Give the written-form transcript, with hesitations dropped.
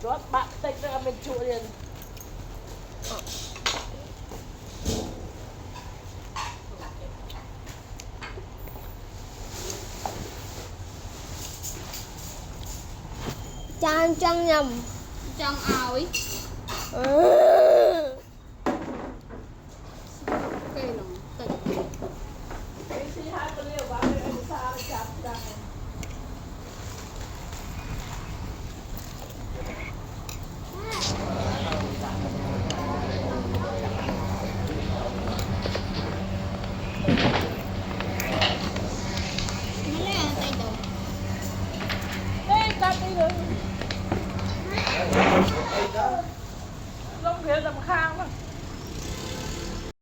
rót bạn tách ra mình chua liền Chan trăng nhầm Trăng áo cây lòng tịch cái gì hai con liều bán để anh xa để chặt ra cắt đi rồi lông kia tầm khang mà